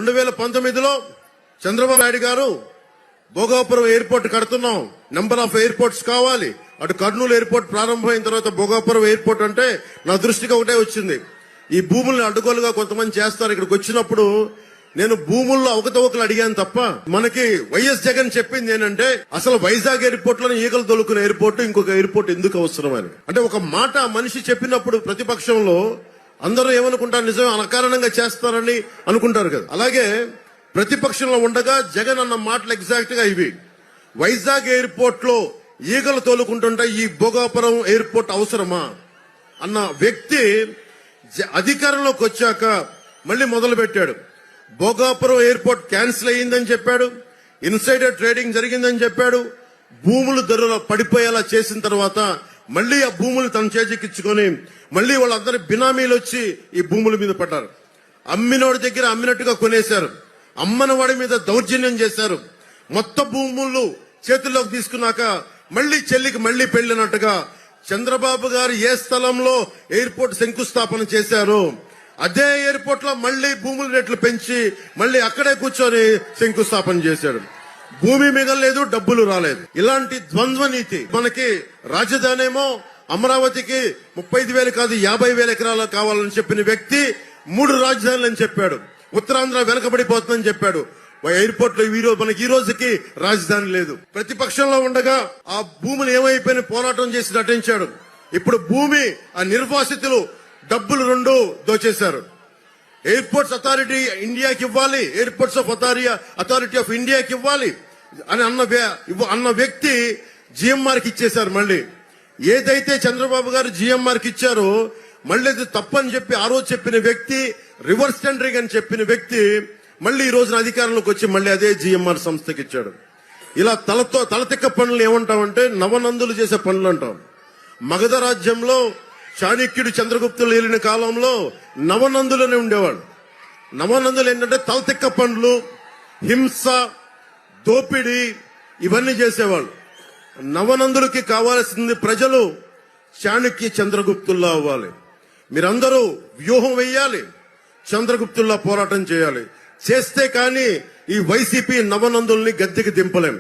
2019లో చంద్రబాబు నాయుడు గారు భోగాపురం ఎయిర్పోర్ట్ కడుతున్నాం, number of airports కావాలి. అటు కర్నూలు ఎయిర్పోర్ట్ ప్రారంభమైన తర్వాత భోగాపురం ఎయిర్పోర్ట్ అంటే నా దృష్టికి ఒకటే వచ్చింది. ఈ భూముల్ని అడ్డుగోలుగా కొంతమంది చేస్తారు. ఇక్కడికి వచ్చినప్పుడు నేను భూముల్లో అవకతవకలు అడిగాను తప్ప, మనకి వైఎస్ జగన్ చెప్పింది ఏంటంటే అసలు వైజాగ్ ఎయిర్పోర్ట్ లోనే ఈగలు తొలుకునే ఎయిర్పోర్ట్ ఇంకొక ఎయిర్పోర్ట్ ఎందుకు అవసరమని. అంటే ఒక మాట మనిషి చెప్పినప్పుడు ప్రతిపక్షంలో అందరూ ఏమనుకుంటారు, నిజమే అకారణంగా చేస్తారని అనుకుంటారు కదా. అలాగే ప్రతిపక్షంలో ఉండగా జగన్ అన్న మాటలు ఎగ్జాక్ట్ గా ఇవి. వైజాగ్ ఎయిర్పోర్ట్ లో ఈగలు తోలుకుంటుంటే ఈ భోగాపురం ఎయిర్పోర్ట్ అవసరమా అన్న వ్యక్తి అధికారంలోకి వచ్చాక మళ్ళీ మొదలు పెట్టాడు. భోగాపురం ఎయిర్పోర్ట్ క్యాన్సిల్ అయ్యిందని చెప్పాడు, ఇన్సైడర్ ట్రేడింగ్ జరిగిందని చెప్పాడు. భూములు ధరలు పడిపోయేలా చేసిన తర్వాత మళ్లీ ఆ భూములు తన చేజిక్కించుకొని మళ్లీ వాళ్ళందరి బినామీలు వచ్చి ఈ భూముల మీద పడ్డారు. అమ్మినోడి దగ్గర అమ్మినట్టుగా కొనేశారు, అమ్మని వాడి మీద దౌర్జన్యం చేశారు. మొత్తం భూములు చేతుల్లోకి తీసుకున్నాక మళ్లీ చెల్లికి మళ్లీ పెళ్లినట్టుగా చంద్రబాబు గారు ఏ స్థలంలో ఎయిర్పోర్ట్ శంకుస్థాపన చేశారో అదే ఎయిర్పోర్ట్ లో మళ్లీ భూముల రేట్లు పెంచి మళ్లీ అక్కడే కూర్చొని శంకుస్థాపన చేశాడు. భూమి మిగలలేదు, డబ్బులు రాలేదు. ఇలాంటి ద్వంద్వ నీతి మనకి. రాజధాని ఏమో అమరావతికి 35,000 కాదు 50,000 ఎకరాలు కావాలని చెప్పిన వ్యక్తి 3 రాజధానులు అని చెప్పాడు. ఉత్తరాంధ్ర వెనకబడిపోతుందని చెప్పాడు. ఎయిర్పోర్ట్ లో మనకి ఈ రోజుకి రాజధాని లేదు. ప్రతిపక్షంలో ఉండగా ఆ భూములు ఏమైపోయిన పోరాటం చేసి నటించాడు. ఇప్పుడు భూమి ఆ నిర్వాసితులు డబ్బులు 2 దోచేశారు. ఎయిర్పోర్ట్స్ అథారిటీ ఇండియాకి ఇవ్వాలి, ఎయిర్పోర్ట్స్ ఆఫ్ అథారిటీ ఆఫ్ ఇండియాకి ఇవ్వాలి అని అన్న వ్యక్తి జిఎంఆర్కి ఇచ్చేశారు. మళ్ళీ ఏదైతే చంద్రబాబు గారు జిఎంఆర్కి ఇచ్చారో మళ్ళీ అది తప్పని చెప్పి ఆ రోజు చెప్పిన వ్యక్తి, రివర్స్ టెండరింగ్ అని చెప్పిన వ్యక్తి మళ్ళీ ఈ రోజున అధికారంలోకి వచ్చి మళ్ళీ అదే జిఎంఆర్ సంస్థకి ఇచ్చాడు. ఇలా తలతిక్క పనులు ఏమంటామంటే నవనందులు చేసే పనులు అంటాం. మగధ రాజ్యంలో చాణక్యుడు చంద్రగుప్తులు ఏలిన కాలంలో నవనందులనే ఉండేవాడు. నవనందులు ఏంటంటే తలతిక్క పనులు, హింస, దోపిడీ ఇవన్నీ చేసేవాళ్ళు. నవనందులకి కావాల్సింది ప్రజలు చాణక్య చంద్రగుప్తుల్లా అవ్వాలి. మీరందరూ వ్యూహం వెయ్యాలి, చంద్రగుప్తుల్లా పోరాటం చేయాలి. చేస్తే కానీ ఈ వైసీపీ నవనందుల్ని గద్దెకి దింపలేం.